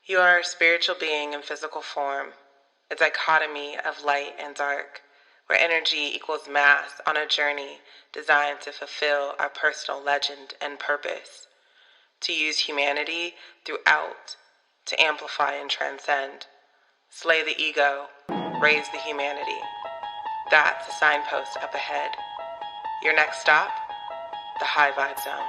You are a spiritual being in physical form, a dichotomy of light and dark, where energy equals mass on a journey designed to fulfill our personal legend and purpose, to use humanity throughout, to amplify and transcend, slay the ego, raise the humanity. That's a signpost up ahead. Your next stop, the High Vibe Zone.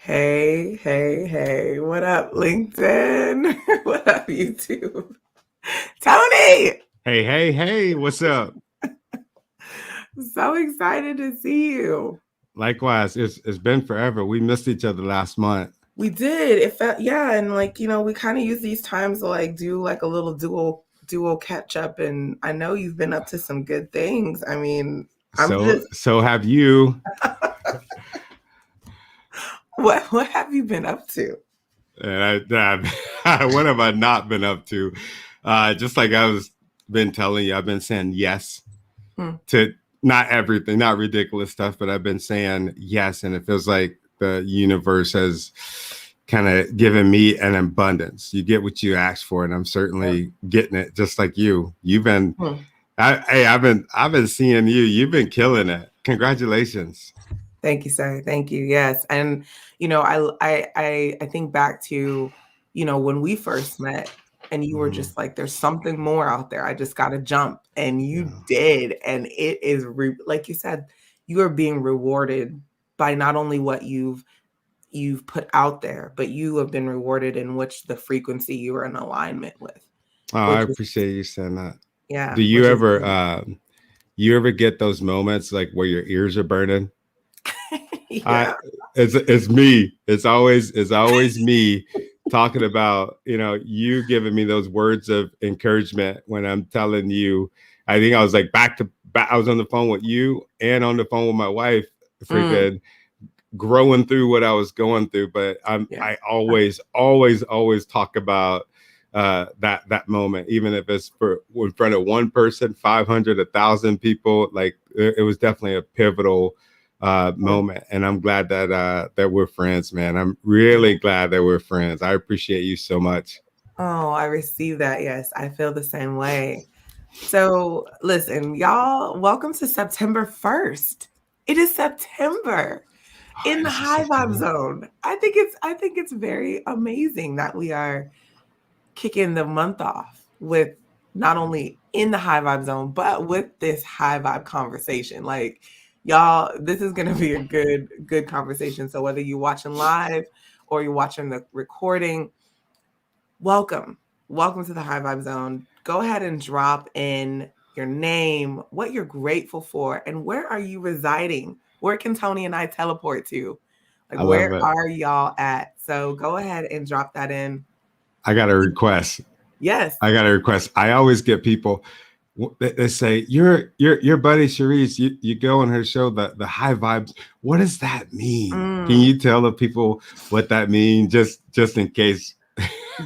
Hey. What up, LinkedIn? What up, YouTube? Tony! Hey, what's up? So excited to see you. Likewise, it's been forever. We missed each other last month. We did. It felt, yeah, and we kind of use these times to do a little dual catch up, and I know you've been up to some good things. I mean, So have you. What have you been up to? And what have I not been up to? Just like I was been telling you, I've been saying yes to not everything, not ridiculous stuff, but I've been saying yes, and it feels like the universe has kind of given me an abundance. You get what you ask for, and I'm certainly getting it. Just like you, you've been. I've been seeing you. You've been killing it. Congratulations. Thank you, sir. Thank you. Yes, and I think back to when we first met, and you were just like, "There's something more out there. I just got to jump," and you did, and it is like you said, you are being rewarded by not only what you've put out there, but you have been rewarded in which the frequency you are in alignment with. Oh, I appreciate you saying that. Yeah. Do you ever get those moments like where your ears are burning? Yeah. It's me. It's always me talking about, you giving me those words of encouragement when I'm telling you. I think I was like back to back. I was on the phone with you and on the phone with my wife, freaking growing through what I was going through. But I always talk about that moment, even if it's in front of one person, 500, 1,000 people. Like it was definitely a pivotal moment, and I'm glad that we're friends, man. I'm really glad that we're friends. I appreciate you so much. Oh, I received that. Yes, I feel the same way. So listen, y'all, welcome to September 1st. It is September in the High Vibe Zone. I think it's very amazing that we are kicking the month off with not only in the High Vibe Zone, but with this high vibe conversation. Like, y'all, this is going to be a good conversation. So whether you're watching live or you're watching the recording, welcome to the High Vibe Zone. Go ahead and drop in your name, what you're grateful for, and where are you residing? Where can Tony and I teleport to? Like, where are y'all at? So go ahead and drop that in. I got a request. Yes. I got a request. I always get people, they say, your buddy Cherise, you go on her show, the High Vibes. What does that mean? Can you tell the people what that means, just in case?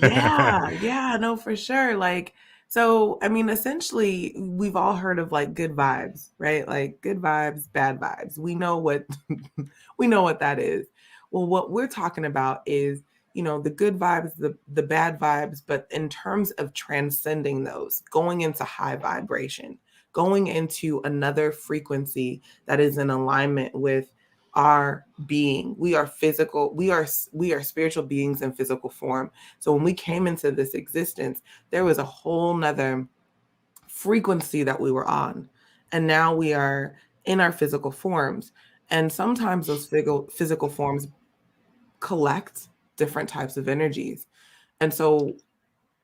Yeah, no, for sure. Like, so, I mean, essentially, we've all heard of like good vibes, right? Like good vibes, bad vibes. We know what that is. Well, what we're talking about is, the good vibes, the bad vibes, but in terms of transcending those, going into high vibration, going into another frequency that is in alignment with our being. We are physical, we are spiritual beings in physical form. So when we came into this existence, there was a whole nother frequency that we were on. And now we are in our physical forms. And sometimes those physical forms collect different types of energies. And so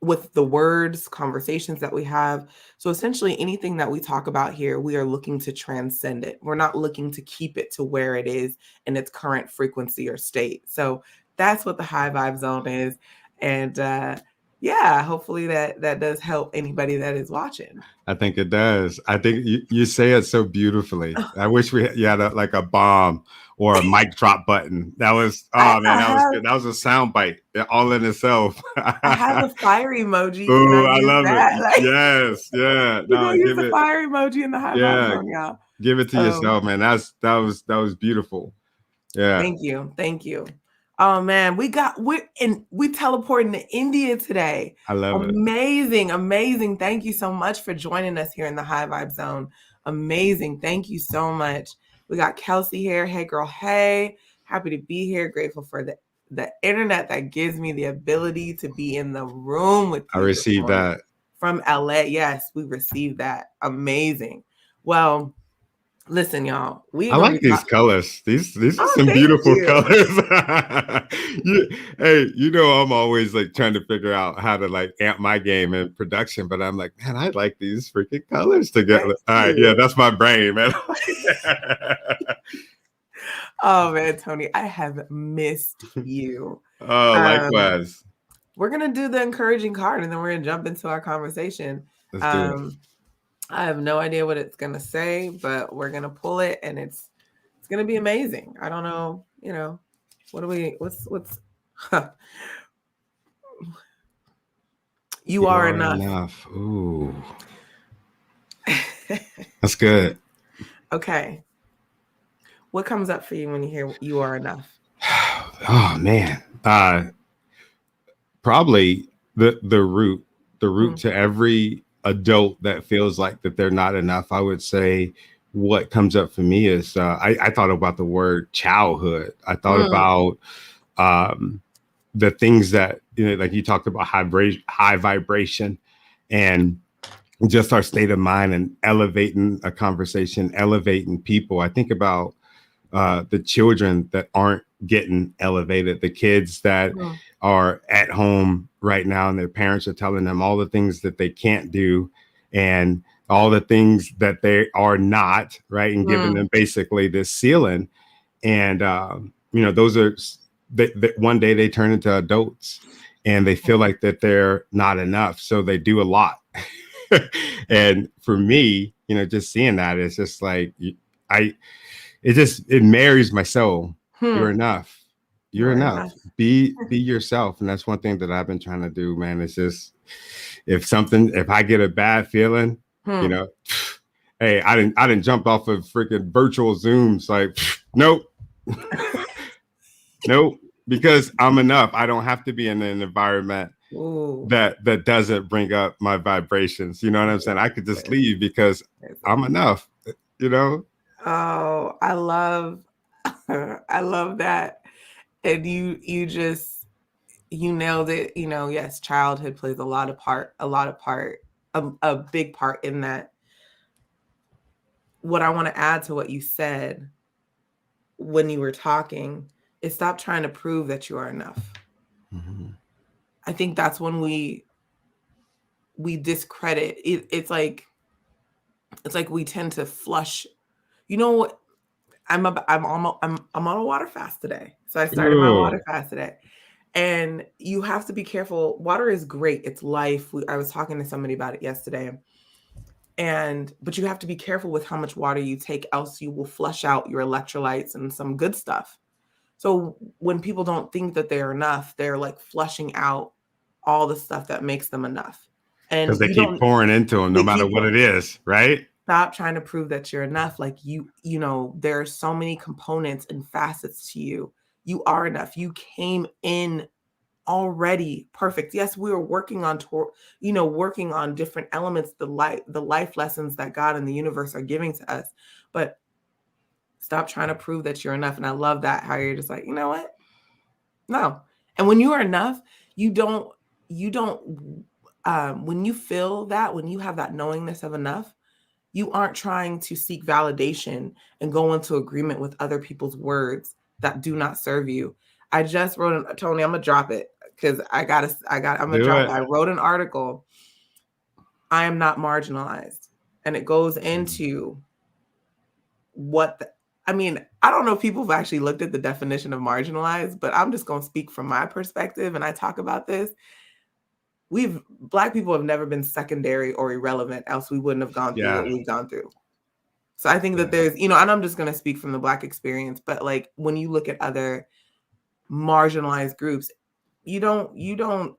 with the words, conversations that we have, so essentially anything that we talk about here, we are looking to transcend it. We're not looking to keep it to where it is in its current frequency or state. So that's what the High Vibe Zone is. And yeah, hopefully that does help anybody that is watching. I think it does. I think you say it so beautifully. I wish you had like a bomb or a mic drop button. That was, I, oh man, I that was have good. That was a sound bite all in itself. I have a fire emoji. Can I Oh, I use love it. that? Like, Yes, yeah. we're gonna No, use give the it. fire emoji in the high vibe Yeah, zone, y'all. give it to Um, yourself, man. That was beautiful. Yeah, Thank you. Thank you. Oh man, we teleporting to India today. I love it. Amazing, amazing. Thank you so much for joining us here in the High Vibe Zone. Amazing. Thank you so much. We got Kelsey here. Hey girl, hey. Happy to be here. Grateful for the internet that gives me the ability to be in the room with I you this received morning. that. From LA. Yes, we received that. Amazing. Well, listen, y'all. We I are gonna like be these talking. colors. These are Oh, some thank beautiful you. colors. Hey, I'm always like trying to figure out how to like amp my game in production, but I'm like, man, I like these freaking colors together. Thank All right, yeah, you. that's my brain, man. Oh man, Tony, I have missed you. Oh, Um, likewise. we're gonna do the encouraging card and then we're gonna jump into our conversation. Let's do it. I have no idea what it's gonna say, but we're gonna pull it and it's gonna be amazing. I don't know, what do we what's you You are are enough. enough. Ooh, that's good. Okay. What comes up for you when you hear you are enough? Oh man. Probably the root Mm, to every adult that feels like that they're not enough. I would say what comes up for me is I thought about the word childhood. I thought mm, about um, the things that like you talked about high vibration, and just our state of mind and elevating a conversation, elevating people. I think about the children that aren't getting elevated, the kids that mm, are at home right now and their parents are telling them all the things that they can't do and all the things that they are not, right? And giving mm. them basically this ceiling. And, those are that one day they turn into adults and they feel like that they're not enough. So they do a lot. And for me, just seeing that, it's just like, I, it marries my soul. You're Hmm. enough. You You're are enough. enough. Be yourself. And that's one thing that I've been trying to do, man. It's just if I get a bad feeling, you Hmm. know, hey, I didn't jump off of freaking virtual Zooms. Like, nope, nope, because I'm enough. I don't have to be in an environment Ooh. that doesn't bring up my vibrations. You know what I'm saying? I could just Listen, leave because I'm listen. enough, you know? Oh, I love I love that. And you nailed it. Yes, childhood plays a big part in that. What I want to add to what you said when you were talking is stop trying to prove that you are enough. Mm-hmm. I think that's when we discredit it. It's like we tend to flush. You know what? I'm on a water fast today. So I started my Ooh. water fast today. And you have to be careful. Water is great. It's life. I was talking to somebody about it yesterday. But you have to be careful with how much water you take, else you will flush out your electrolytes and some good stuff. So when people don't think that they're enough, they're like flushing out all the stuff that makes them enough. Because And they you keep don't pouring into them no they matter keep what it is, right? stop trying to prove that you're enough. Like there are so many components and facets to you. You are enough. You came in already perfect. Yes, we were working on different elements, the life lessons that God and the universe are giving to us. But stop trying to prove that you're enough. And I love that how you're just like, you know what? No. And when you are enough, you don't when you feel that, when you have that knowingness of enough, you aren't trying to seek validation and go into agreement with other people's words that do not serve you. I just wrote Tony, I'm gonna drop it because I'm gonna Do drop it. it. I wrote an article. I am not marginalized. And it goes into I don't know if people have actually looked at the definition of marginalized, but I'm just gonna speak from my perspective and I talk about this. Black people have never been secondary or irrelevant, else we wouldn't have gone through Yeah. what we've gone through. So I think that there's, and I'm just going to speak from the Black experience, but like when you look at other marginalized groups, you don't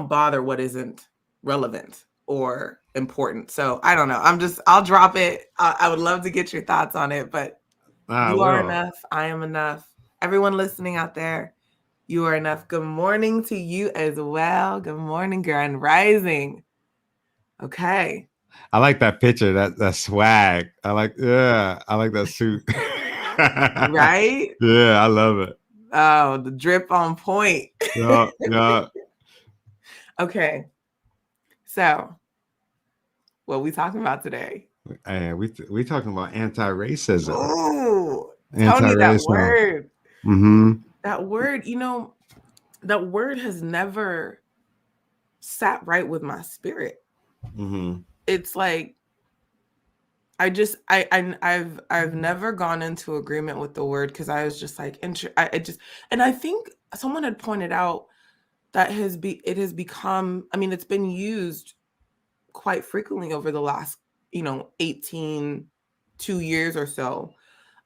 bother what isn't relevant or important. So I don't know. I'll drop it. I would love to get your thoughts on it, but you are enough. I am enough. Everyone listening out there, you are enough. Good morning to you as well. Good morning, Grand Rising. Okay. I like that picture, that swag. I like that suit. Right? Yeah, I love it. Oh, the drip on point. Yeah. Okay. So, what are we talking about today? And we talking about anti-racism. Oh, Tony, that word. Mm-hmm. That word, that word has never sat right with my spirit. Mm-hmm. It's like I've never gone into agreement with the word because I was just like and I think someone had pointed out that it has become, I mean, it's been used quite frequently over the last 2 years or so.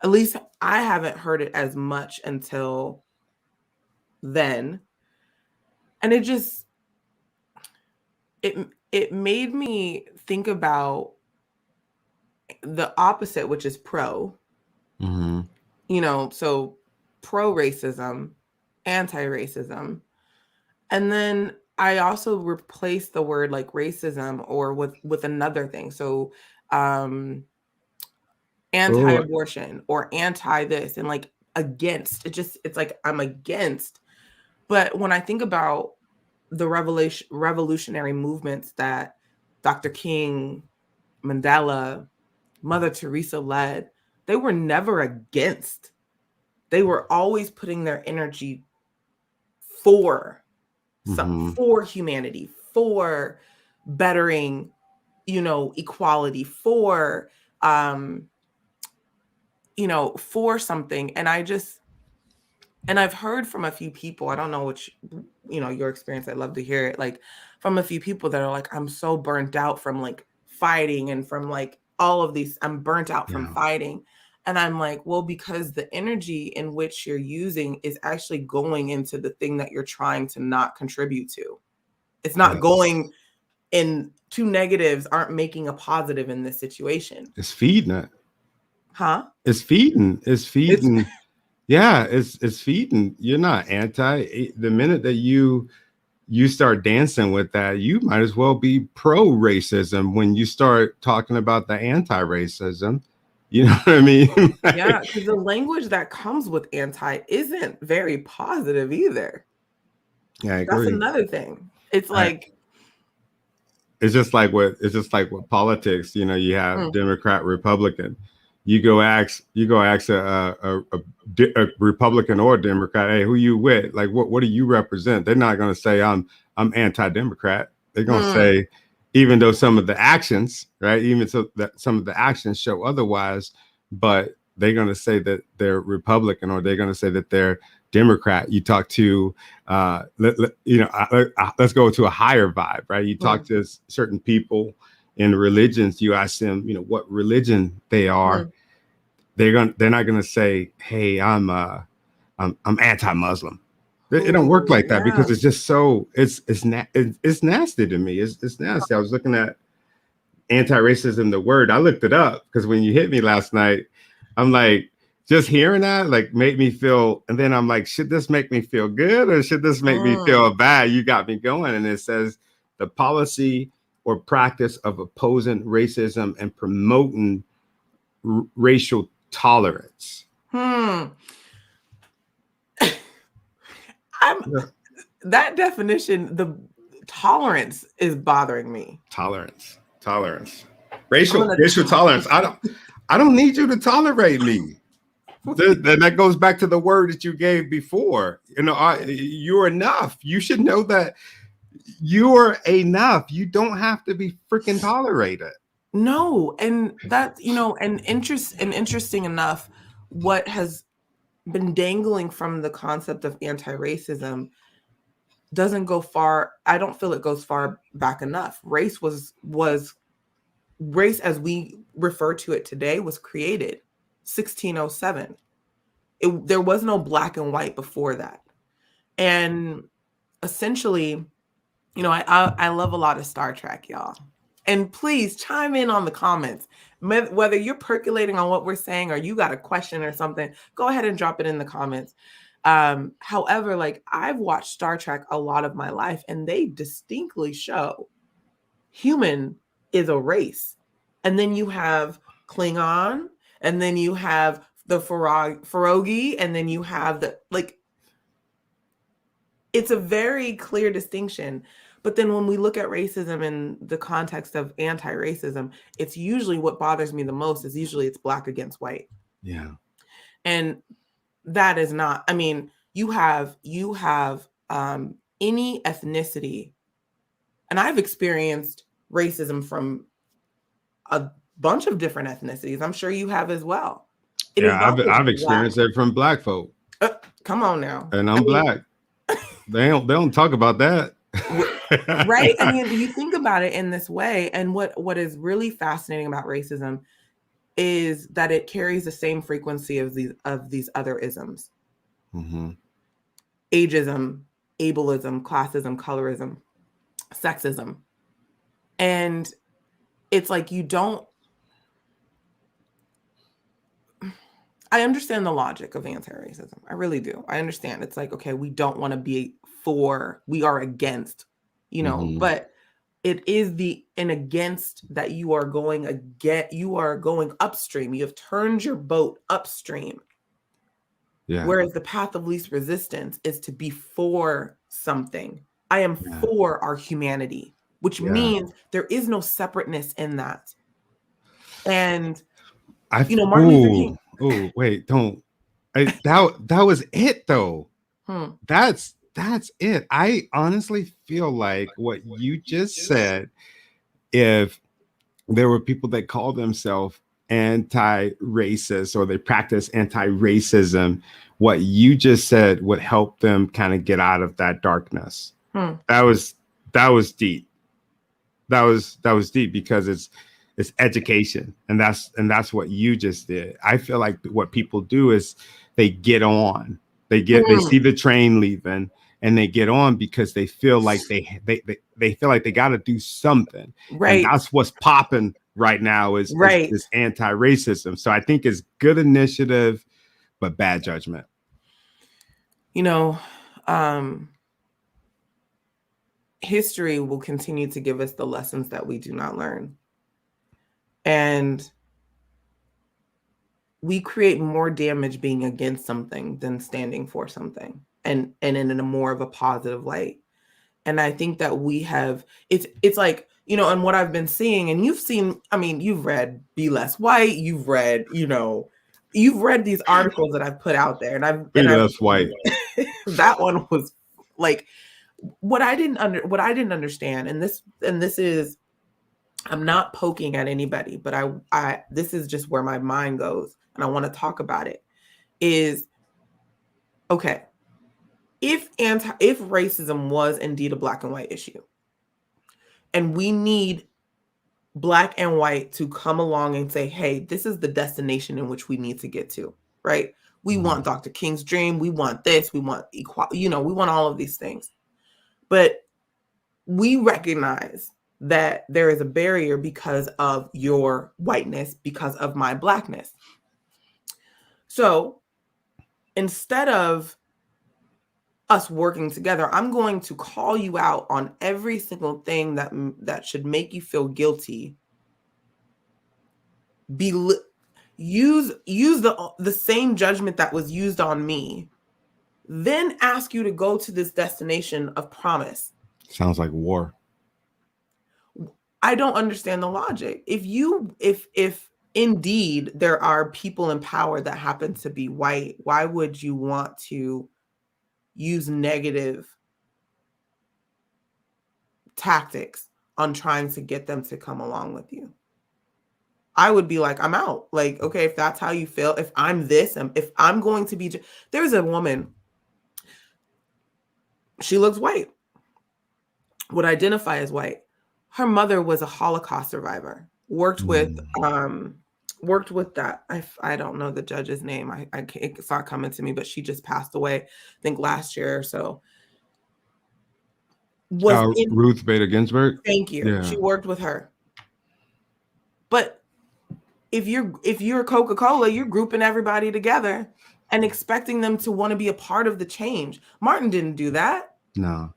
At least I haven't heard it as much until then, and it made me think about the opposite, which is pro. Mm-hmm. So pro racism, anti racism, and then I also replaced the word like racism or with another thing. So anti-abortion or anti this, and like against it's like I'm against. But when I think about the revolutionary movements that Dr. King, Mandela, Mother Teresa led, they were never against. They were always putting their energy for for humanity, for bettering, equality, for for something. And I've heard from a few people, I don't know which, your experience, I'd love to hear it, like from a few people that are like, I'm so burnt out from like fighting and from like all of these, I'm burnt out from fighting. And I'm like, well, because the energy in which you're using is actually going into the thing that you're trying to not contribute to. It's not going in, two negatives aren't making a positive in this situation. It's feeding it. Huh? It's feeding. It's feeding. You're not anti. The minute that you start dancing with that, you might as well be pro racism when you start talking about the anti-racism. You know what I mean? Yeah, because the language that comes with anti isn't very positive either. Yeah, I agree. That's another thing. It's like it's just like with politics. You have Democrat, Republican. You go ask a Republican or a Democrat, hey, who you with? Like, what do you represent? They're not going to say I'm anti-Democrat. They're going to say, even though some of the actions, right, even so that some of the actions show otherwise, but they're going to say that they're Republican or they're going to say that they're Democrat. You talk to, let's go to a higher vibe, right? You talk to certain people in religions. You ask them, what religion they are. They're not gonna say, hey, I'm anti-Muslim. It don't work like that because it's just so it's nasty to me. It's nasty. I was looking at anti-racism, the word. I looked it up because when you hit me last night, I'm like, just hearing that like made me feel, and then I'm like, should this make me feel good or should this make me feel bad? You got me going. And it says the policy or practice of opposing racism and promoting racial tolerance. That definition, the tolerance is bothering me. Tolerance. Racial tolerance. I don't need you to tolerate me. That goes back to the word that you gave before. You're enough. You should know that you're enough. You don't have to be freaking tolerated. No, and that, and interesting enough, what has been dangling from the concept of anti-racism doesn't go far. I don't feel it goes far back enough. Race as we refer to it today was created 1607. There was no black and white before that. And essentially, I love a lot of Star Trek, y'all. And please chime in on the comments. Whether you're percolating on what we're saying or you got a question or something, go ahead and drop it in the comments. However, like, I've watched Star Trek a lot of my life, and they distinctly show human is a race. And then you have Klingon, and then you have the Ferogi, and then you have it's a very clear distinction. But then when we look at racism in the context of anti-racism, it's usually, what bothers me the most is usually it's black against white. Yeah. And that is not, I mean, you have any ethnicity, and I've experienced racism from a bunch of different ethnicities. I'm sure you have as well. It is not I've experienced it from black folk. Come on now. And I'm black. They don't talk about that. Right? I mean, you think about it in this way, and what is really fascinating about racism is that it carries the same frequency of these other isms. Mm-hmm. Ageism, ableism, classism, colorism, sexism. And it's like, I understand the logic of anti-racism. I really do. I understand. It's like, okay, we don't want to be for, we are against, Mm-hmm. but it is an against that you are going upstream. You have turned your boat upstream. Yeah. Whereas the path of least resistance is to be for something. I am for our humanity, which means there is no separateness in that. And Martin Luther King. Oh, wait, don't. That was it though. That's it. I honestly feel like what you just said, if there were people that call themselves anti-racist or they practice anti-racism, what you just said would help them kind of get out of that darkness. That was deep. That was deep, because it's education, and that's what you just did. I feel like what people do is they get on, they see the train leaving, and they get on because they feel like they feel like they got to do something, right? And that's what's popping right now is anti-racism. So I think it's good initiative, but bad judgment. History will continue to give us the lessons that we do not learn. And we create more damage being against something than standing for something, and in a more of a positive light. And I think that we have, it's like, and what I've been seeing, and you've seen, I mean, you've read Be Less White, you've read these articles that I've put out there, and Be Less White. That one was like, what I didn't understand, and this is, I'm not poking at anybody, but I this is just where my mind goes, and I want to talk about it, is, okay, if racism was indeed a black and white issue, and we need black and white to come along and say, hey, this is the destination in which we need to get to, right? We want Dr. King's dream, we want this, we want equality, we want all of these things. But we recognize that there is a barrier because of your whiteness, because of my blackness. So instead of us working together, I'm going to call you out on every single thing that should make you feel guilty. Use the same judgment that was used on me, then ask you to go to this destination of promise. Sounds like war. I don't understand the logic. If indeed there are people in power that happen to be white, why would you want to use negative tactics on trying to get them to come along with you? I would be like, I'm out. Like, okay, if that's how you feel, if I'm this, if I'm going to be, there's a woman, she looks white. would identify as white. Her mother was a Holocaust survivor. Worked with that. I don't know the judge's name. I can't, it's not coming to me, but she just passed away, I think last year or so. Was in Ruth Bader Ginsburg. Thank you. Yeah. She worked with her. But if you're Coca-Cola, you're grouping everybody together and expecting them to want to be a part of the change. Martin didn't do that. No.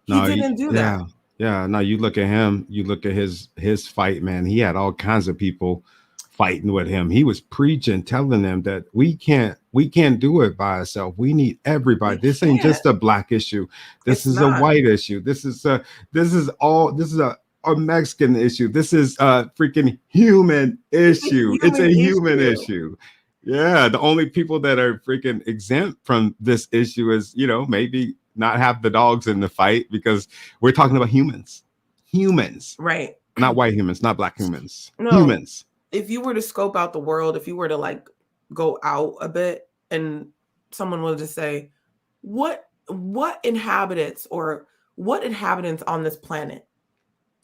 He didn't do that. Yeah. No, you look at him, you look at his fight, man. He had all kinds of people fighting with him. He was preaching, telling them that we can't do it by ourselves. We need everybody. This ain't just a black issue. This is a white issue. This is a Mexican issue. This is a freaking human issue. It's a human issue. Yeah. The only people that are freaking exempt from this issue is, maybe not have the dogs in the fight, because we're talking about humans, right? Not white humans, not black humans, no. Humans. If you were to scope out the world, if you were to like go out a bit and someone would just say, what inhabitants on this planet?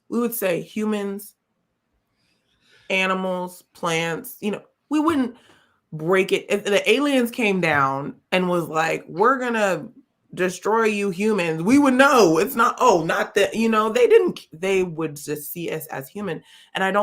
We would say humans, animals, plants, we wouldn't break it. If the aliens came down and was like, we're going to destroy you humans, we would know it's not that, they would just see us as human. And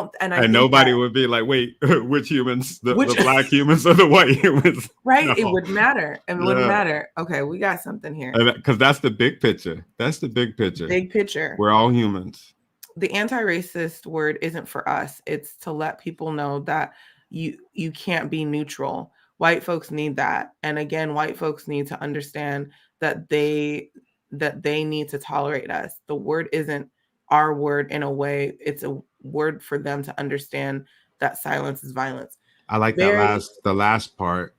nobody would be like, wait, which humans, the black humans or the white humans? Right. No. It wouldn't matter. It wouldn't matter. Okay. We got something here. Because that's the big picture. Big picture. We're all humans. The anti-racist word isn't for us. It's to let people know that you can't be neutral. White folks need that. And again, white folks need to understand that they need to tolerate us. The word isn't our word in a way. It's a word for them to understand that silence is violence. I like the last part.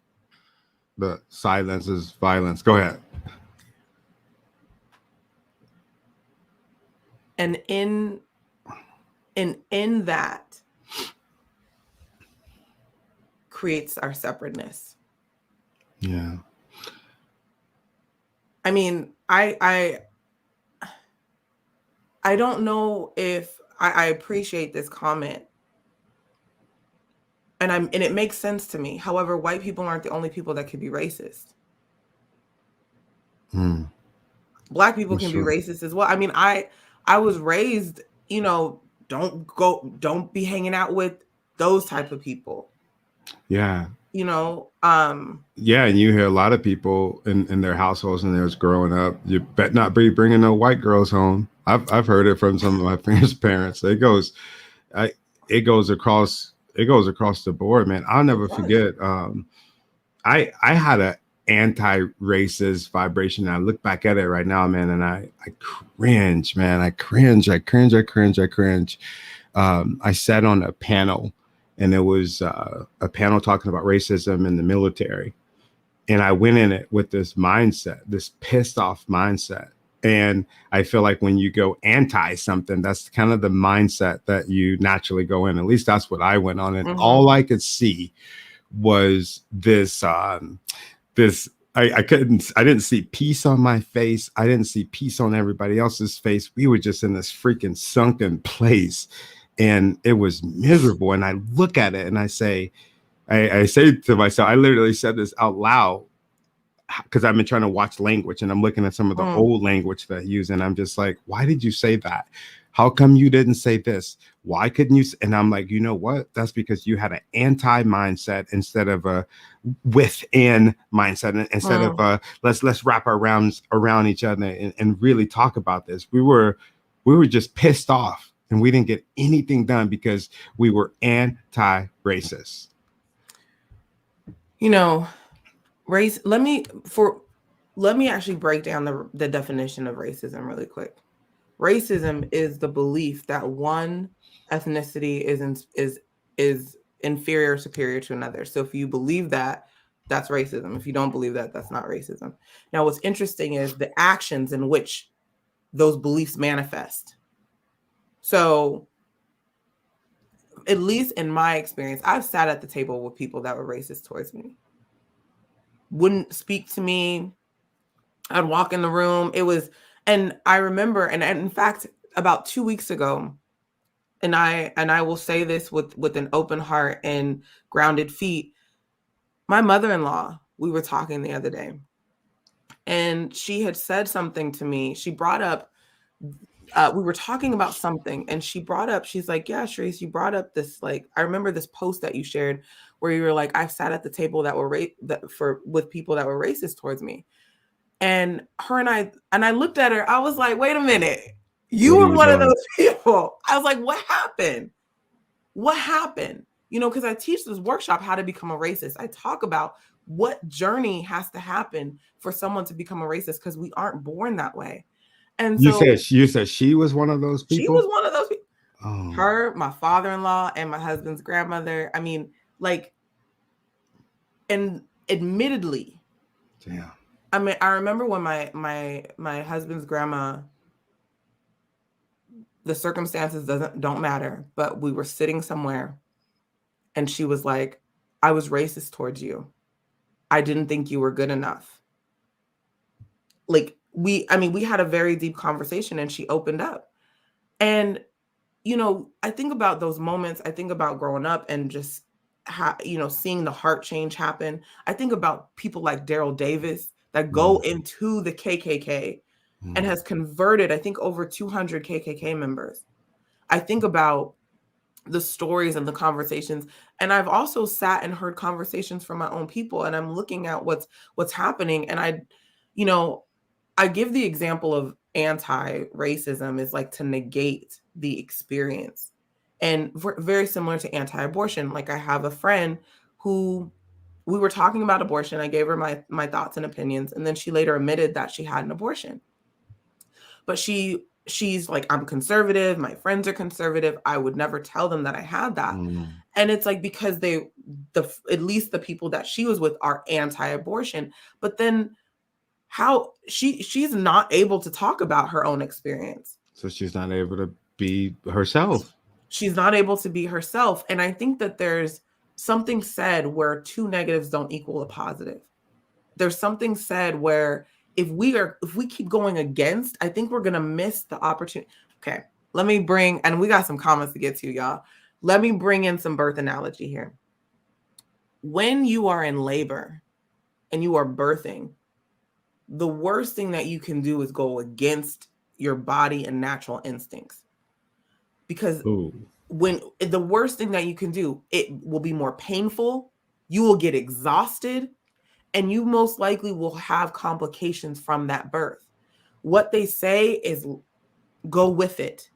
The silence is violence. Go ahead. And in that creates our separateness. Yeah. I mean, I don't know if I appreciate this comment. And it makes sense to me. However, white people aren't the only people that could be racist. Black people can be racist as well. I mean, I was raised, don't be hanging out with those type of people. Yeah. Yeah, and you hear a lot of people in their households and there's growing up, you bet not be bringing no white girls home. I've heard it from some of my friends' parents. It goes across the board, man. I'll never forget. I had a anti-racist vibration. I look back at it right now, man, and I cringe, man. I cringe. I sat on a panel, and it was a panel talking about racism in the military. And I went in it with this mindset, this pissed off mindset. And I feel like when you go anti something, that's kind of the mindset that you naturally go in. At least that's what I went on. And all I could see was this, I didn't see peace on my face. I didn't see peace on everybody else's face. We were just in this freaking sunken place. And it was miserable. And I look at it and I say to myself, I literally said this out loud because I've been trying to watch language and I'm looking at some of the old language that I use. And I'm just like, why did you say that? How come you didn't say this? Why couldn't you? And I'm like, you know what? That's because you had an anti mindset instead of a within mindset. Instead of let's wrap our arms around each other and really talk about this. We were just pissed off. And we didn't get anything done because we were anti-racist. Race. Let me actually break down the definition of racism really quick. Racism is the belief that one ethnicity is inferior or superior to another. So if you believe that, that's racism. If you don't believe that, that's not racism. Now, what's interesting is the actions in which those beliefs manifest. So, at least in my experience, I've sat at the table with people that were racist towards me. Wouldn't speak to me. I'd walk in the room. And I remember, and in fact, about 2 weeks ago, and I will say this with an open heart and grounded feet. My mother-in-law, we were talking the other day, and she had said something to me. She brought up, we were talking about something, and she brought up, she's like, yeah, Sharice, you brought up this, like, I remember this post that you shared where you were like, I've sat at the table that were with people that were racist towards me. And I looked at her, I was like, wait a minute, you What are were you one of doing? those people. I was like, what happened? What happened? You know, because I teach this workshop, How to Become a Racist. I talk about what journey has to happen for someone to become a racist, because we aren't born that way. And so You said she was one of those she was people? one of those people. Oh, Her, my father-in-law, and my husband's grandmother. I mean, like, and admittedly, damn. I mean, I remember when my husband's grandma, the circumstances don't matter, but we were sitting somewhere and she was like, I was racist towards you. I didn't think you were good enough. Like, we had a very deep conversation, and she opened up. And, you know, I think about those moments. I think about growing up and just, seeing the heart change happen. I think about people like Daryl Davis that go into the KKK and has converted, I think, over 200 KKK members. I think about the stories and the conversations, and I've also sat and heard conversations from my own people, and I'm looking at what's happening. And I give the example of anti-racism is like to negate the experience, and very similar to anti-abortion. Like, I have a friend who, we were talking about abortion, I gave her my thoughts and opinions, and then she later admitted that she had an abortion. But she's like, I'm conservative, my friends are conservative, I would never tell them that I had that. And it's like, because at least the people that she was with are anti-abortion, but then how she's not able to talk about her own experience. So she's not able to be herself. She's not able to be herself. And I think that there's something said where two negatives don't equal a positive. There's something said where if we keep going against, I think we're gonna miss the opportunity. Okay, and we got some comments to get to, y'all. Let me bring in some birth analogy here. When you are in labor and you are birthing, the worst thing that you can do is go against your body and natural instincts. Because when the worst thing that you can do, it will be more painful, you will get exhausted, and you most likely will have complications from that birth. What they say is go with it,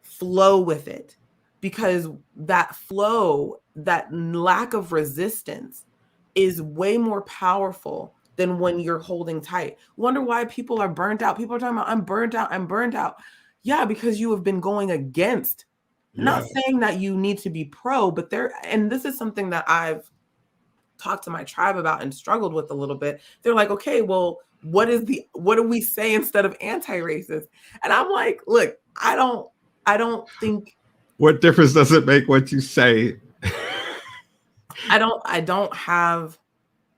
flow with it, because that flow, that lack of resistance is way more powerful than when you're holding tight. Wonder why people are burnt out. People are talking about, I'm burnt out. Yeah, because you have been going against. Not saying that you need to be pro, but and this is something that I've talked to my tribe about and struggled with a little bit. They're like, okay, well, what do we say instead of anti-racist? And I'm like, look, I don't think. What difference does it make what you say? I don't have,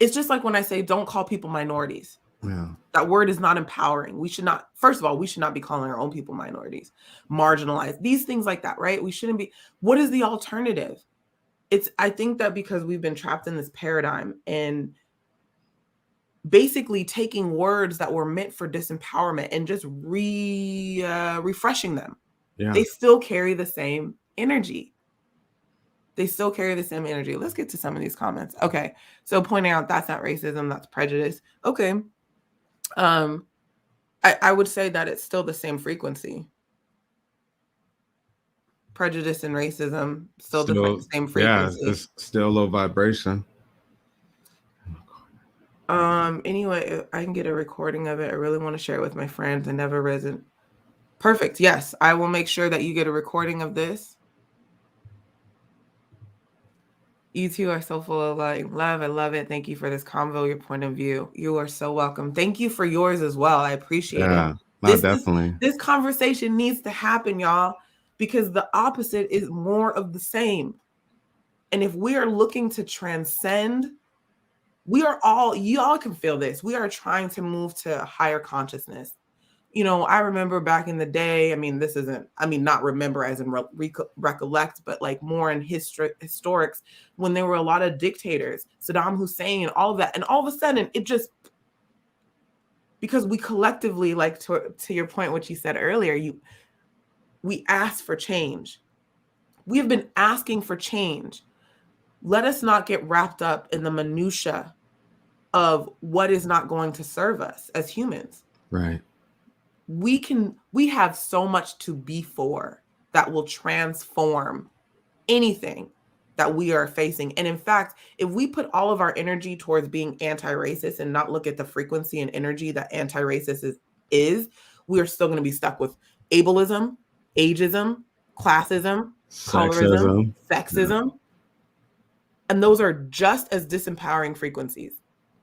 it's just like when I say don't call people minorities. Yeah. That word is not empowering. First of all, we should not be calling our own people minorities, marginalized, these things like that, right? We shouldn't be. What is the alternative? I think that because we've been trapped in this paradigm and basically taking words that were meant for disempowerment and just refreshing them. Yeah. They still carry the same energy. Let's get to some of these comments. Okay. So pointing out that's not racism, that's prejudice. Okay. I would say that it's still the same frequency. Prejudice and racism, still the same frequency. Yeah, it's still low vibration. Anyway, I can get a recording of it. I really want to share it with my friends. I never risen. Perfect. Yes, I will make sure that you get a recording of this. You two are so full of love. I love it. Thank you for this convo, your point of view. You are so welcome. Thank you for yours as well. I appreciate it. Definitely. This conversation needs to happen, y'all, because the opposite is more of the same. And if we are looking to transcend, y'all can feel this. We are trying to move to higher consciousness. I remember back in the day, not remember as in recollect, but like more in historics, when there were a lot of dictators, Saddam Hussein, all of that. And all of a sudden it just, because we collectively, like to your point, what you said earlier, we asked for change. We have been asking for change. Let us not get wrapped up in the minutia of what is not going to serve us as humans. Right. We have so much to be for that will transform anything that we are facing. And in fact, if we put all of our energy towards being anti-racist and not look at the frequency and energy that anti-racist is, we are still going to be stuck with ableism, ageism, classism, colorism, sexism. Yeah. And those are just as disempowering frequencies.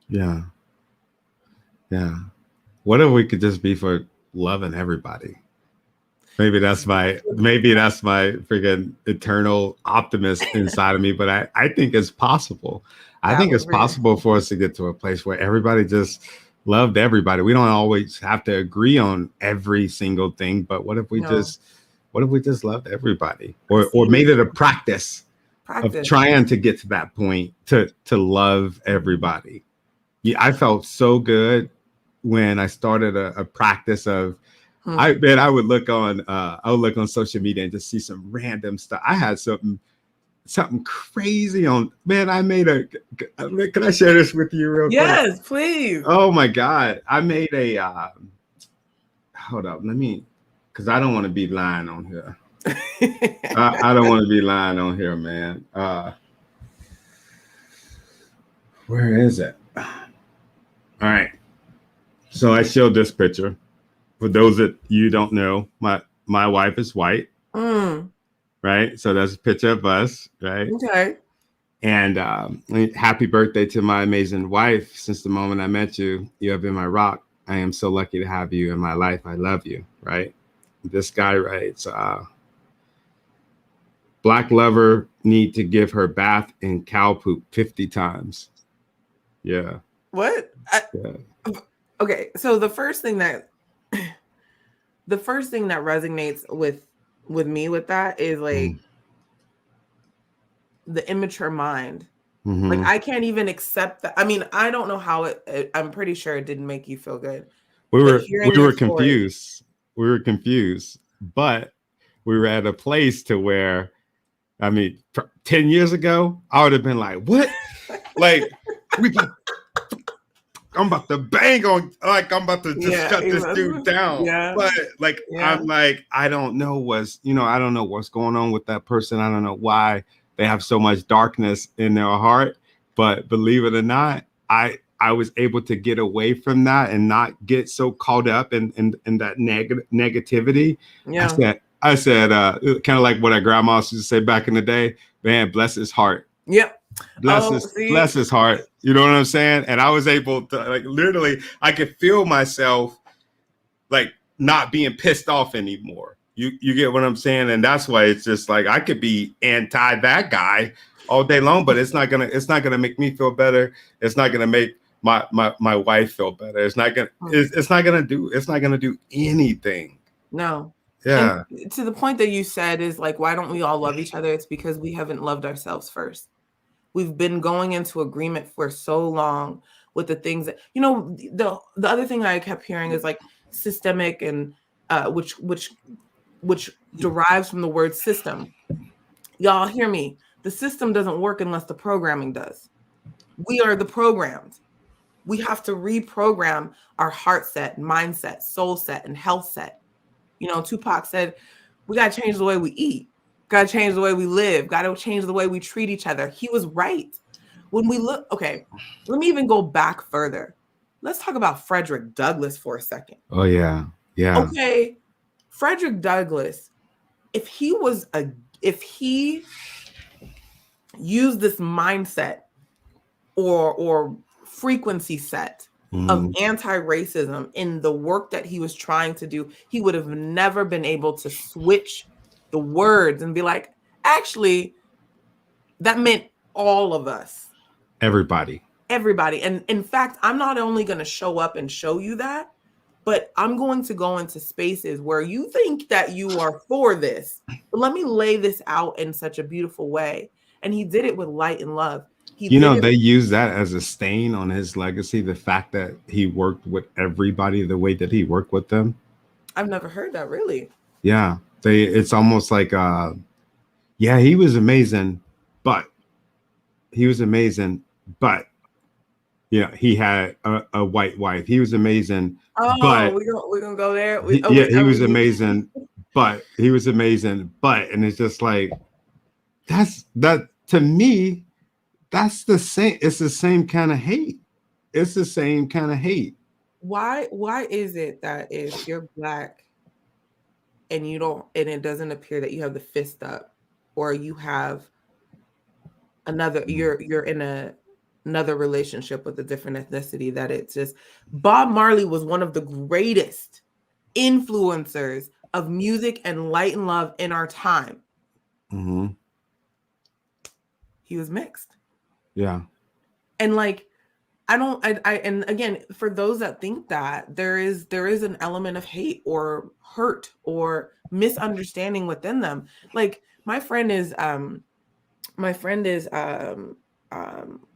Yeah. Yeah. What if we could just be for loving everybody? Maybe that's my freaking eternal optimist inside of me, but I think it's possible. I think it's possible for us to get to a place where everybody just loved everybody. We don't always have to agree on every single thing, but what if we just loved everybody, or made it a practice of trying to get to that point to love everybody? Yeah, I felt so good when I started a practice of, I would look on social media and just see some random stuff. I had something crazy on, man. I made can I share this with you real quick? Yes, please. Oh my God. I made hold up, because I don't want to be lying on here. I don't want to be lying on here, man. Where is it? All right. So I showed this picture. For those that you don't know, my wife is white. Right? So that's a picture of us, right? Okay. And happy birthday to my amazing wife. Since the moment I met you, you have been my rock. I am so lucky to have you in my life. I love you, right? This guy writes, Black lover need to give her bath in cow poop 50 times. Yeah. What? Okay, so the first thing that resonates with me with that is like the immature mind. Like I can't even accept that. I mean, I don't know how I'm pretty sure it didn't make you feel good. We were confused. We were confused, but we were at a place to where, 10 years ago, I would have been like, what? Like, I'm about to bang on, like, I'm about to just shut this dude down. Yeah. But like, I'm like, I don't know what's going on with that person. I don't know why they have so much darkness in their heart. But believe it or not, I was able to get away from that and not get so caught up in that negativity. Yeah. I said, kind of like what our grandma used to say back in the day, man, bless his heart. Yep. Bless his heart. You know what I'm saying? And I was able to, like, literally, I could feel myself like not being pissed off anymore. You get what I'm saying? And that's why it's just like, I could be anti that guy all day long, but it's not gonna make me feel better. It's not gonna make my wife feel better. It's not gonna do anything. No. Yeah. And to the point that you said is like, why don't we all love each other? It's because we haven't loved ourselves first. We've been going into agreement for so long with the things that, the other thing I kept hearing is like systemic, and which derives from the word system. Y'all hear me? The system doesn't work unless the programming does. We are the programmed. We have to reprogram our heart set, mindset, soul set, and health set. Tupac said, we got to change the way we eat. Got to change the way we live. Got to change the way we treat each other. He was right. When we look, okay, let me even go back further. Let's talk about Frederick Douglass for a second. Oh, yeah. Yeah. Okay. Frederick Douglass, if he used this mindset or frequency set of anti-racism in the work that he was trying to do, he would have never been able to switch the words and be like, actually, that meant all of us. Everybody. And in fact, I'm not only going to show up and show you that, but I'm going to go into spaces where you think that you are for this, but let me lay this out in such a beautiful way. And he did it with light and love. He You did know, it. they use that as a stain on his legacy, the fact that he worked with everybody the way that he worked with them. I've never heard that, really. Yeah. It's almost like yeah, he was amazing, but he was amazing, but he had a white wife. He was amazing, Oh, but we're gonna go there. yeah, he Are was we amazing, but he was amazing, but and it's just like that to me, that's the same. It's the same kind of hate. It's the same kind of hate. why is it that if you're Black and you don't, and it doesn't appear that you have the fist up, or you have another, you're in another relationship with a different ethnicity, that it's just, Bob Marley was one of the greatest influencers of music and light and love in our time. Mm-hmm. He was mixed. Yeah. And like, and again, for those that think that, there is an element of hate or hurt or misunderstanding within them. Like my friend is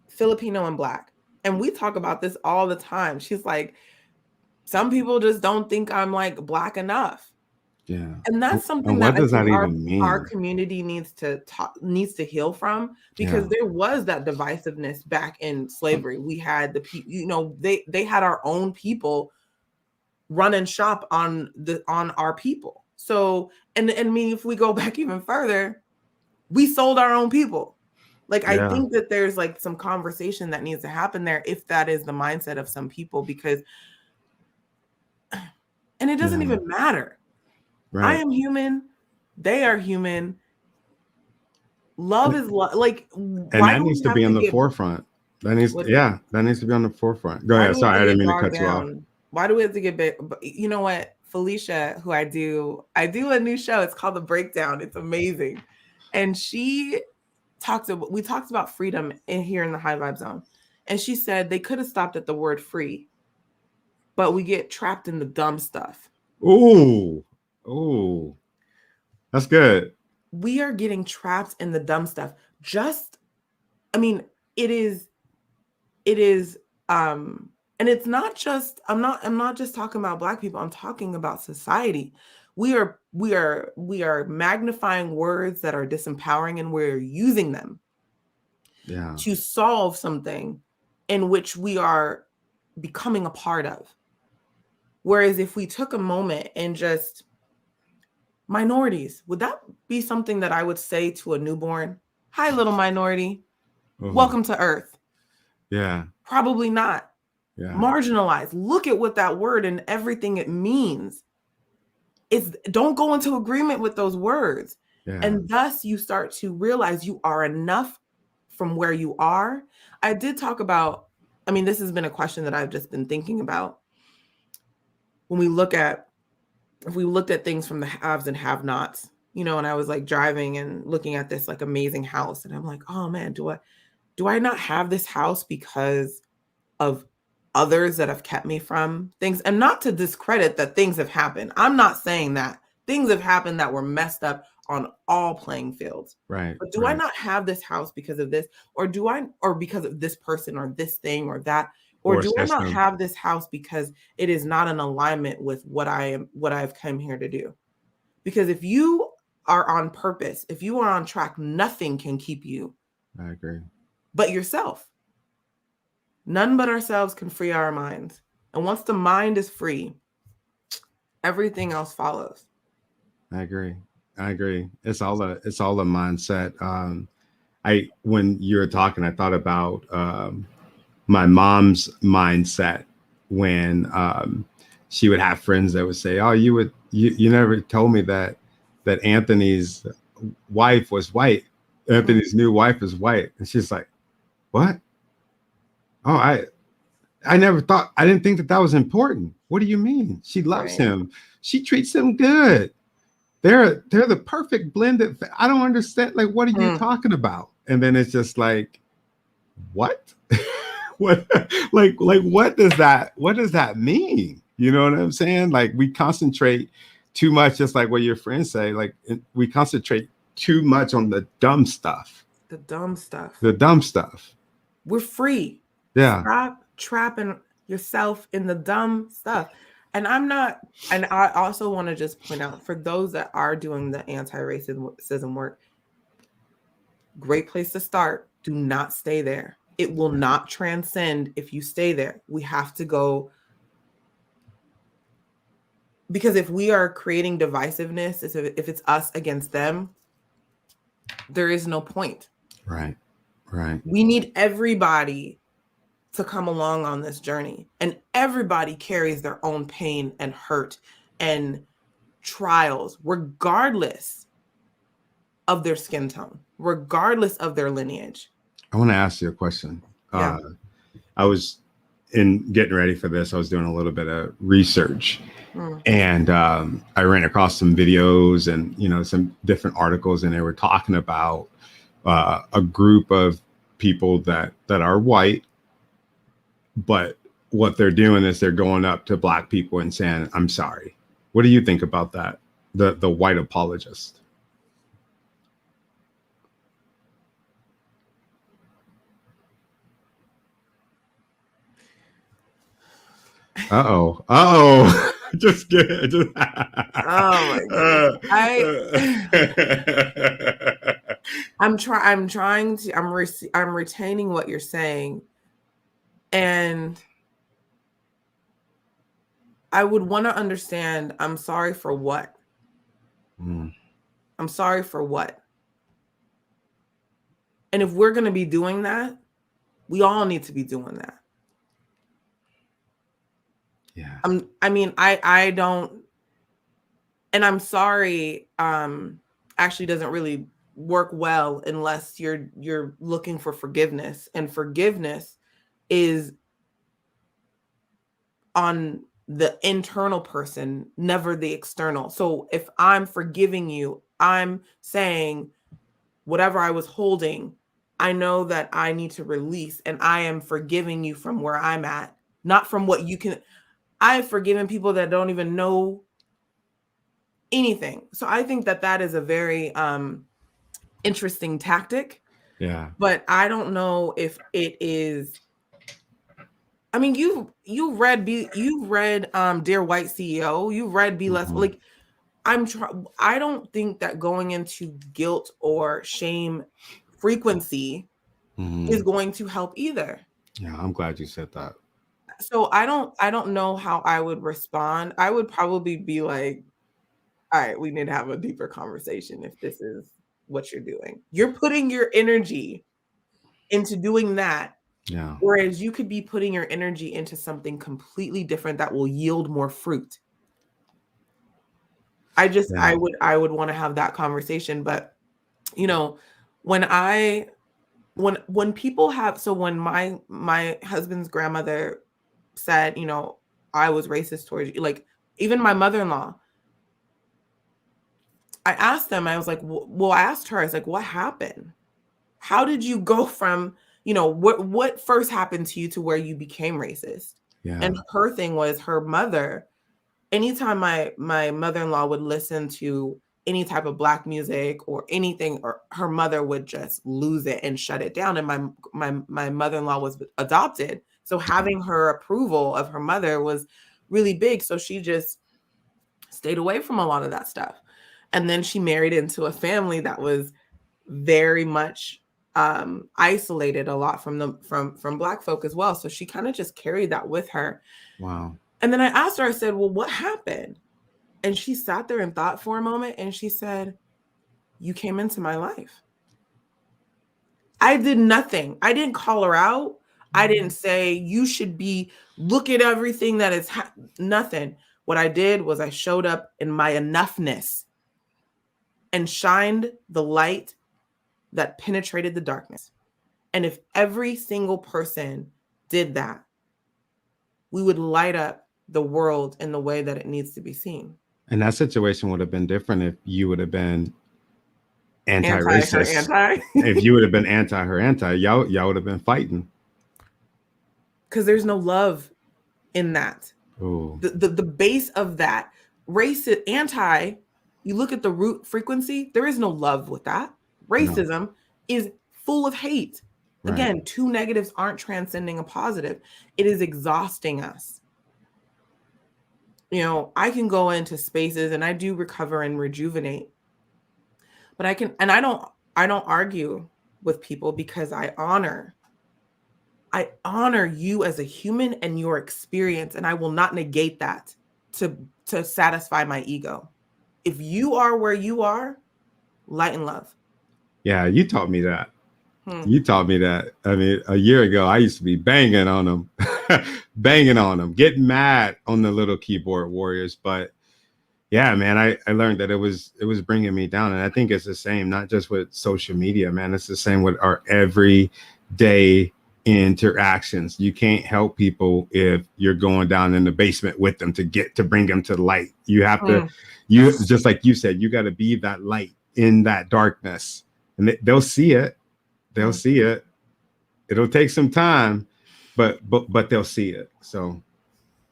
Filipino and Black, and we talk about this all the time. She's like, some people just don't think I'm like Black enough. Yeah. And that's And something that what I does think that our even mean? community needs to heal from, because Yeah. there was that divisiveness back in slavery. We had the people, they had our own people run and shop on our people. So, and I mean, if we go back even further, we sold our own people. Like, I Yeah. think that there's like some conversation that needs to happen there, if that is the mindset of some people, because, and it doesn't Yeah. even matter. I Right. am human. They are human. Love is love. Like, And why that do needs we to have be to on the get forefront. what? That needs to be on the forefront. Go Why ahead. do we have Sorry, to I didn't get mean to bogged cut you off. down? Why do we have to get big? You know what, Felicia, who I do a new show. It's called The Breakdown. It's amazing, and we talked about freedom in here in the High Vibe Zone, and she said they could have stopped at the word free, but we get trapped in the dumb stuff. Ooh. Ooh. That's good. We are getting trapped in the dumb stuff. I mean, it is and it's not just, I'm not just talking about Black people, I'm talking about society. We are magnifying words that are disempowering, and we're using them Yeah. to solve something in which we are becoming a part of. Whereas if we took a moment and just, minorities, would that be something that I would say to a newborn? Hi, little minority. Oh, Welcome to Earth. yeah. Probably not. Yeah. Marginalized. Look at what that word and everything it means. Don't go into agreement with those words. Yeah. And thus you start to realize you are enough from where you are. I did talk about, I mean, this has been a question that I've just been thinking about. When if we looked at things from the haves and have nots, and I was like driving and looking at this like amazing house, and I'm like, oh man, do I not have this house because of others that have kept me from things? And not to discredit that things have happened. I'm not saying that. Things have happened that were messed up on all playing fields. Right. But do I not have this house because of this? Or because of this person or this thing or that? Or Or do I not system. have this house because it is not in alignment with what I've come here to do? Because if you are on purpose, if you are on track, nothing can keep you. I agree. But yourself. None but ourselves can free our minds. And once the mind is free, everything else follows. I agree. It's all a mindset. When you were talking, I thought about my mom's mindset when she would have friends that would say, "Oh, you never told me that Anthony's wife was white. Anthony's new wife is white." And she's like, "What? Oh, I never thought. I didn't think that was important. What do you mean? She loves him. She treats him good. They're the perfect blended. I don't understand. Like, what are you talking about?" And then it's just like, what? What? Like what does that mean? You know what I'm saying? Like we concentrate too much, just like what your friends say. Like we concentrate too much on the dumb stuff. The dumb stuff. The dumb stuff. We're free. Yeah. Stop trapping yourself in the dumb stuff. And I also want to just point out for those that are doing the anti-racism work, great place to start. Do not stay there. It will not transcend if you stay there. We have to go, because if we are creating divisiveness, if it's us against them, there is no point. Right. Right. We need everybody to come along on this journey, and everybody carries their own pain and hurt and trials, regardless of their skin tone, regardless of their lineage. I want to ask you a question. Yeah. I was in getting ready for this. I was doing a little bit of research, and I ran across some videos and, you know, some different articles, and they were talking about a group of people that are white, but what they're doing is they're going up to Black people and saying, "I'm sorry." What do you think about that? The white apologist. Uh-oh. Just get just Oh my goodness. I'm retaining what you're saying, and I would want to understand, I'm sorry for what? I'm sorry for what? And if we're going to be doing that, we all need to be doing that. Yeah. I don't, and I'm sorry, actually doesn't really work well unless you're looking for forgiveness, and forgiveness is on the internal person, never the external. So if I'm forgiving you, I'm saying whatever I was holding, I know that I need to release, and I am forgiving you from where I'm at, not from what you can. I've forgiven people that don't even know anything. So I think that is a very interesting tactic. Yeah. But I don't know if it is. I mean, you've read Dear White CEO. You've read Be Less. Like, I don't think that going into guilt or shame frequency is going to help either. Yeah, I'm glad you said that. So I don't know how I would respond. I would probably be like, all right, we need to have a deeper conversation if this is what you're doing. You're putting your energy into doing that. Yeah. Whereas you could be putting your energy into something completely different that will yield more fruit. I would want to have that conversation. But, you know, when people have, so when my husband's grandmother said, you know, I was racist towards you, like even my mother-in-law, I asked them, I was like, well, I asked her, I was like, what happened? How did you go from, you know, what first happened to you to where you became racist? Yeah. And her thing was, her mother, anytime my mother-in-law would listen to any type of Black music or anything, or her mother would just lose it and shut it down. And my mother-in-law was adopted. So having her approval of her mother was really big. So she just stayed away from a lot of that stuff. And then she married into a family that was very much isolated a lot from Black folk as well. So she kind of just carried that with her. Wow. And then I asked her, I said, well, what happened? And she sat there and thought for a moment, and she said, you came into my life. I did nothing. I didn't call her out. I didn't say you should look at everything that is nothing. What I did was I showed up in my enoughness and shined the light that penetrated the darkness. And if every single person did that, we would light up the world in the way that it needs to be seen. And that situation would have been different if you would have been anti-racist. If you would have been anti, y'all would have been fighting. Because there's no love in that. Oh, The base of that race anti, you look at the root frequency, there is no love with that. no. Racism is full of hate. Right. Again, two negatives aren't transcending a positive. It is exhausting us. You know, I can go into spaces and I do recover and rejuvenate, but I don't argue with people because I honor you as a human and your experience, and I will not negate that to satisfy my ego. If you are where you are, light and love. Yeah, you taught me that. Hmm. You taught me that. I mean, a year ago, I used to be banging on them, banging on them, getting mad on the little keyboard warriors. But yeah, man, I learned that it was bringing me down, and I think it's the same, not just with social media, man. It's the same with our everyday interactions. You can't help people if you're going down in the basement with them to bring them to the light. You have to, Hmm. you just like you said, you got to be that light in that darkness, and they'll see it. They'll Hmm. see it. It'll take some time, but they'll see it. So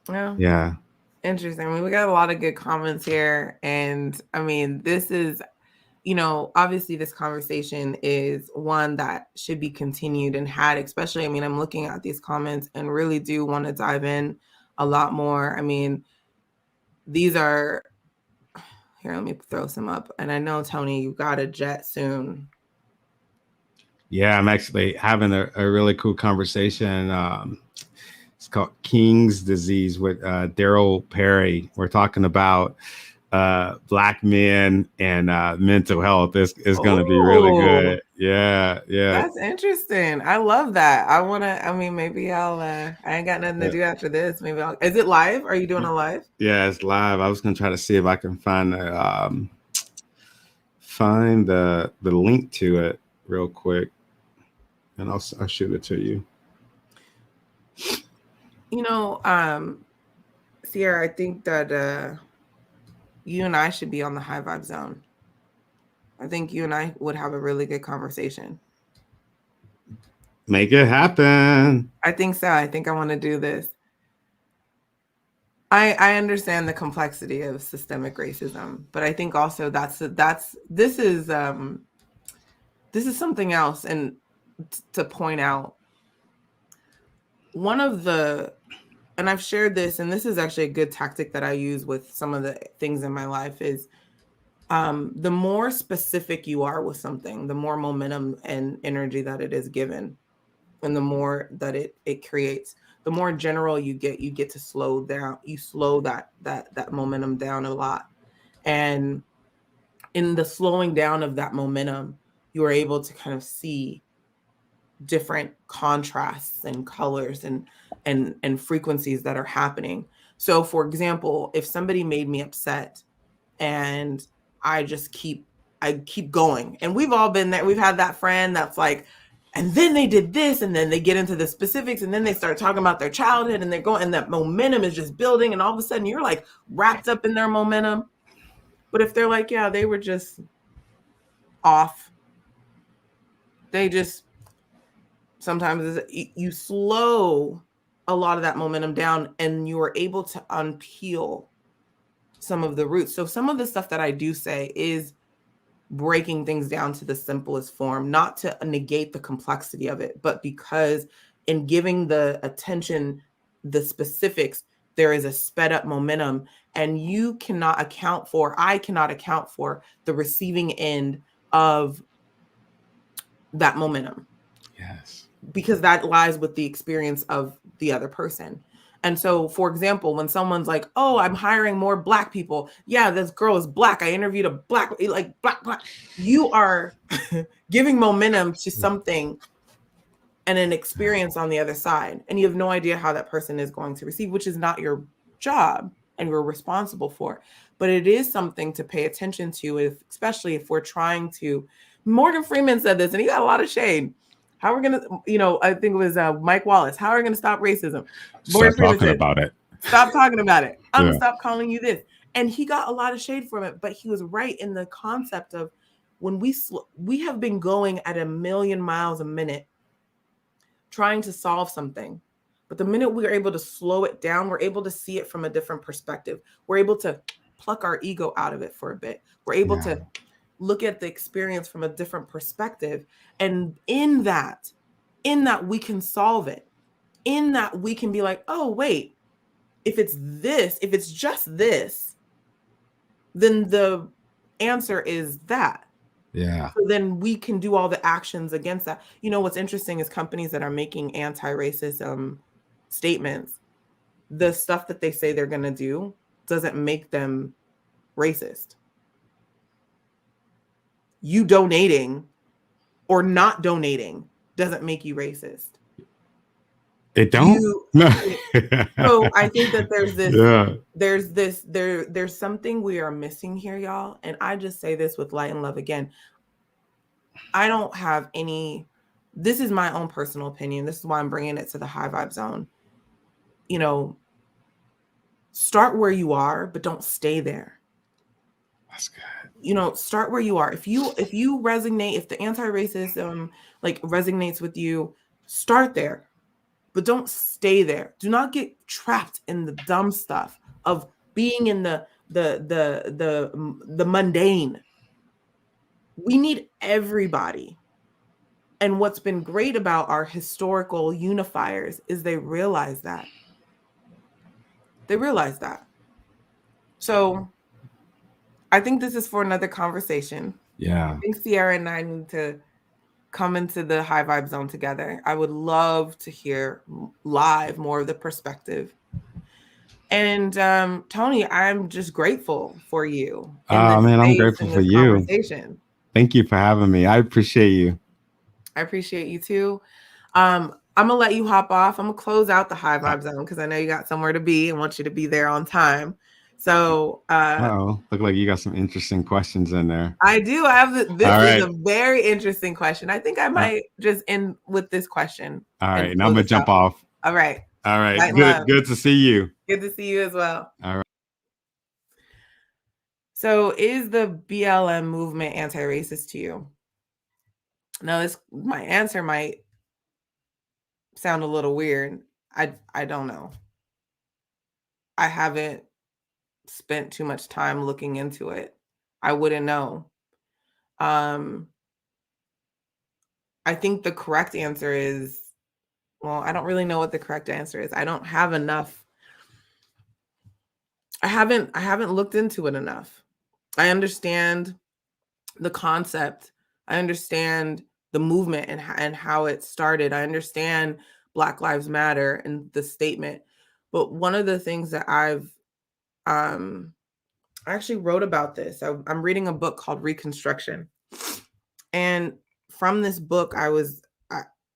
Yeah. yeah. Interesting. I mean, we got a lot of good comments here. And I mean, this is, obviously this conversation is one that should be continued and had, especially, I mean, I'm looking at these comments and really do want to dive in a lot more. I mean, these are, here, let me throw some up. And I know, Tony, you got a jet soon. Yeah, I'm actually having a really cool conversation. It's called King's Disease with Daryl Perry. We're talking about black men and mental health. It's going to be really Oh, good. Yeah, yeah. that's interesting. I love that. I mean, maybe I ain't got nothing to do after this. Maybe is it live? Are you doing a live? Yeah, it's live. I was going to try to see if I can find the link to it real quick, and I'll shoot it to you. You know, Sierra, I think that you and I should be on the high vibe zone. I think you and I would have a really good conversation. Make it happen. I think so. I think I want to do this. I understand the complexity of systemic racism, but I think also this is something else, and to point out one of the, and I've shared this, and this is actually a good tactic that I use with some of the things in my life is the more specific you are with something, the more momentum and energy that it is given, and the more that it creates. The more general you get to slow down. You slow that momentum down a lot, and in the slowing down of that momentum, you are able to kind of see different contrasts and colors and frequencies that are happening. So, for example, if somebody made me upset and I keep going. And we've all been there. We've had that friend that's like, and then they did this, and then they get into the specifics, and then they start talking about their childhood, and they're going, and that momentum is just building, and all of a sudden you're like wrapped up in their momentum. But if they're like, yeah, they were just off, they just sometimes you slow a lot of that momentum down, and you are able to unpeel some of the roots. So some of the stuff that I do say is breaking things down to the simplest form, not to negate the complexity of it, but because in giving the attention, the specifics, there is a sped up momentum, and I cannot account for the receiving end of that momentum, Yes. because that lies with the experience of the other person. And so, for example, when someone's like, "Oh, I'm hiring more black people." Yeah, this girl is black. I interviewed a black, like black. You are giving momentum to something and an experience on the other side, and you have no idea how that person is going to receive, which is not your job and you're responsible for. But it is something to pay attention to, especially if we're trying to. Morgan Freeman said this, and he got a lot of shade. How we're gonna, I think it was Mike Wallace. How are we gonna stop racism? Morgan Start Freeman talking said, about it. "Stop talking about it. I'm gonna Yeah. stop calling you this." And he got a lot of shade from it, but he was right in the concept of when we have been going at a million miles a minute trying to solve something. But the minute we are able to slow it down, we're able to see it from a different perspective. We're able to pluck our ego out of it for a bit. We're able to look at the experience from a different perspective. And in that we can solve it. In that we can be like, oh, wait, if it's just this, then the answer is that. Yeah. So then we can do all the actions against that. You know, what's interesting is companies that are making anti-racism statements, the stuff that they say they're going to do doesn't make them racist. You donating or not donating doesn't make you racist. It don't? No. So I think that there's something we are missing here, y'all. And I just say this with light and love again. I don't have any, this is my own personal opinion. This is why I'm bringing it to the high vibe zone. You know, start where you are, but don't stay there. That's good. You know, start where you are. If you resonate, if the anti-racism like resonates with you, start there, but don't stay there. Do not get trapped in the dumb stuff of being in the mundane. We need everybody. And what's been great about our historical unifiers is they realize that. They realize that. So I think this is for another conversation. Yeah. I think Sierra and I need to come into the high vibe zone together. I would love to hear live more of the perspective. And Tony, I'm just grateful for you. Oh man, I'm grateful for you. Thank you for having me. I appreciate you. I appreciate you too. I'm gonna let you hop off. I'm gonna close out the high vibe zone because I know you got somewhere to be and want you to be there on time. So look like you got some interesting questions in there. I do. I have this is a very interesting question. I think I might just end with this question. All right, and I'm gonna jump off. All right. All right. Good to see you. Good to see you as well. All right. So is the BLM movement anti-racist to you? Now, my answer might sound a little weird. I don't know. I haven't spent too much time looking into it. I wouldn't know. I think the correct answer is, well, I don't really know what the correct answer is. I don't have enough. I haven't looked into it enough. I understand the concept. I understand the movement and how it started. I understand Black Lives Matter and the statement. But one of the things that I actually wrote about this. I'm reading a book called Reconstruction. And from this book, I was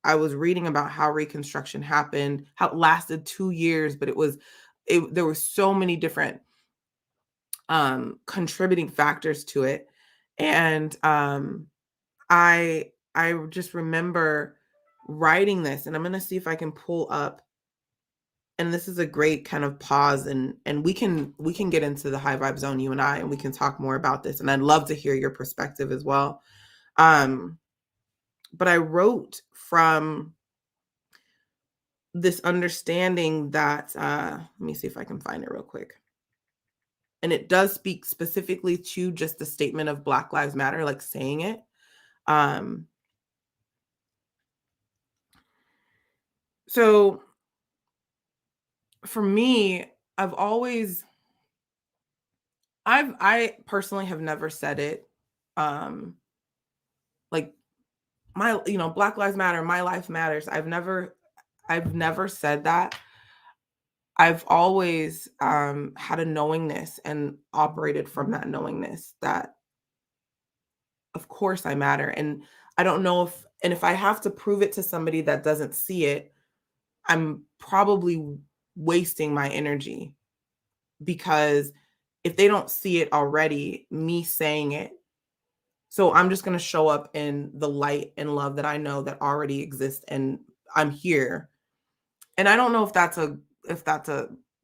reading about how Reconstruction happened, how it lasted 2 years, but there were so many different contributing factors to it. And I just remember writing this, and I'm going to see if I can pull up. And this is a great kind of pause, and we can get into the high vibe zone, you and I, and we can talk more about this. And I'd love to hear your perspective as well. But I wrote from this understanding that, let me see if I can find it real quick. And it does speak specifically to just the statement of Black Lives Matter, like saying it. So for me, I personally have never said it. Like Black Lives Matter, my life matters. I've never said that. I've always had a knowingness and operated from that knowingness that of course I matter. And I don't know if I have to prove it to somebody that doesn't see it, I'm probably wasting my energy, because if they don't see it already, me saying it, so I'm just going to show up in the light and love that I know that already exists, and I'm here. And I don't know if that's a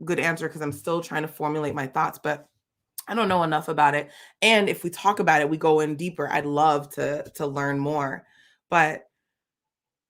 good answer, because I'm still trying to formulate my thoughts, but I don't know enough about it. And if we talk about it, we go in deeper. I'd love to learn more. But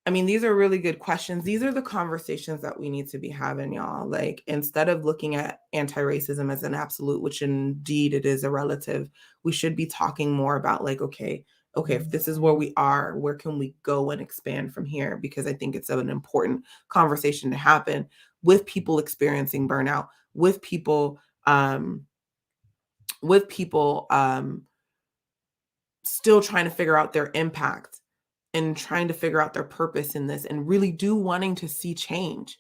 I mean, these are really good questions. These are the conversations that we need to be having, y'all. Like, instead of looking at anti-racism as an absolute, which indeed it is a relative, we should be talking more about like, okay, if this is where we are, where can we go and expand from here? Because I think it's an important conversation to happen with people experiencing burnout, with people, with people still trying to figure out their impact and trying to figure out their purpose in this and really do wanting to see change.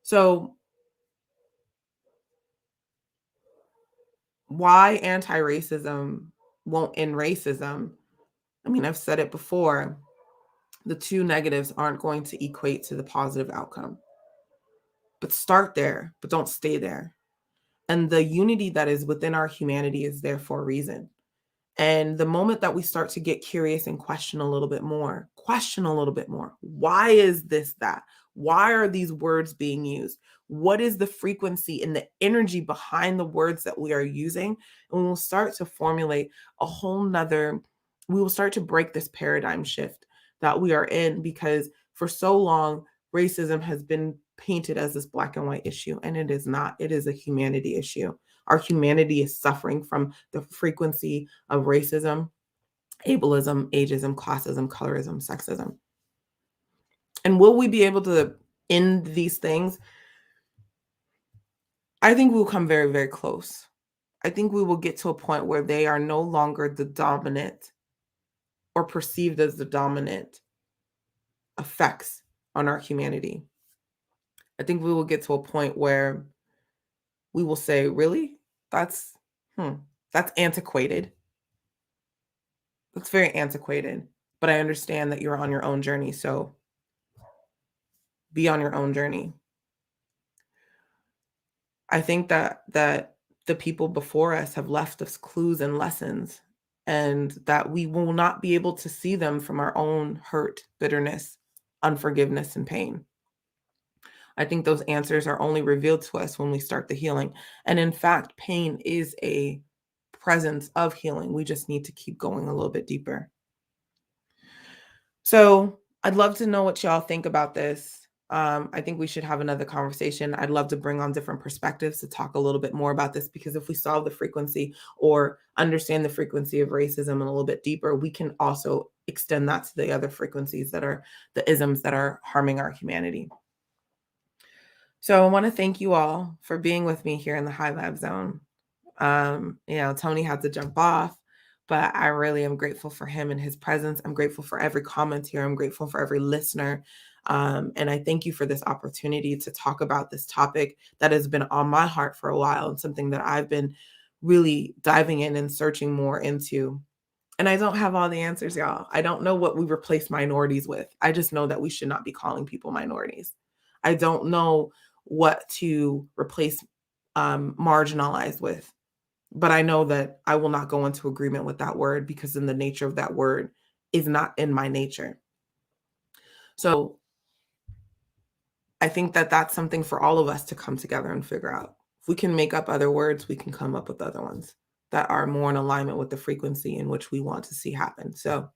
So why anti-racism won't end racism? I mean, I've said it before. The two negatives aren't going to equate to the positive outcome. But start there, but don't stay there. And the unity that is within our humanity is there for a reason. And the moment that we start to get curious and question a little bit more, why is this that? Why are these words being used? What is the frequency and the energy behind the words that we are using? And we will start to formulate a whole nother, we will start to break this paradigm shift that we are in, because for so long, racism has been painted as this black and white issue, and it is not. It is a humanity issue. Our humanity is suffering from the frequency of racism, ableism, ageism, classism, colorism, sexism. And will we be able to end these things? I think we'll come very, very close. I think we will get to a point where they are no longer the dominant or perceived as the dominant effects on our humanity. I think we will get to a point where we will say, really? That's antiquated. That's very antiquated. But I understand that you're on your own journey, so be on your own journey. I think that the people before us have left us clues and lessons, and that we will not be able to see them from our own hurt, bitterness, unforgiveness, and pain. I think those answers are only revealed to us when we start the healing. And in fact, pain is a presence of healing. We just need to keep going a little bit deeper. So I'd love to know what y'all think about this. I think we should have another conversation. I'd love to bring on different perspectives to talk a little bit more about this, because if we solve the frequency or understand the frequency of racism a little bit deeper, we can also extend that to the other frequencies that are the isms that are harming our humanity. So I want to thank you all for being with me here in the High Vibe Zone. Tony had to jump off, but I really am grateful for him and his presence. I'm grateful for every comment here. I'm grateful for every listener. And I thank you for this opportunity to talk about this topic that has been on my heart for a while, and something that I've been really diving in and searching more into. And I don't have all the answers, y'all. I don't know what we replace minorities with. I just know that we should not be calling people minorities. I don't know what to replace marginalized with. But I know that I will not go into agreement with that word, because then the nature of that word is not in my nature. So I think that that's something for all of us to come together and figure out. If we can make up other words, we can come up with other ones that are more in alignment with the frequency in which we want to see happen. So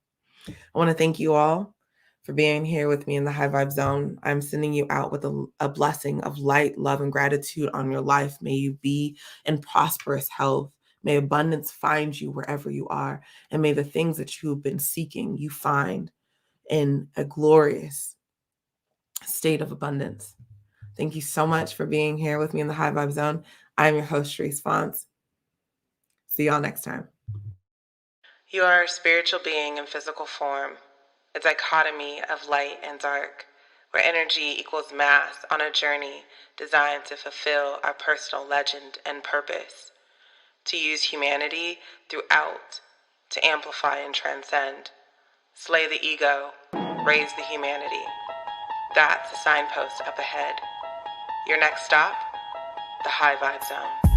I want to thank you all for being here with me in the High Vibe Zone. I'm sending you out with a blessing of light, love, and gratitude on your life. May you be in prosperous health. May abundance find you wherever you are. And may the things that you've been seeking, you find in a glorious state of abundance. Thank you so much for being here with me in the High Vibe Zone. I'm your host, Sharice Fonts. See y'all next time. You are a spiritual being in physical form, a dichotomy of light and dark, where energy equals mass on a journey designed to fulfill our personal legend and purpose, to use humanity throughout to amplify and transcend, slay the ego, raise the humanity. That's the signpost up ahead. Your next stop, the High Vibe Zone.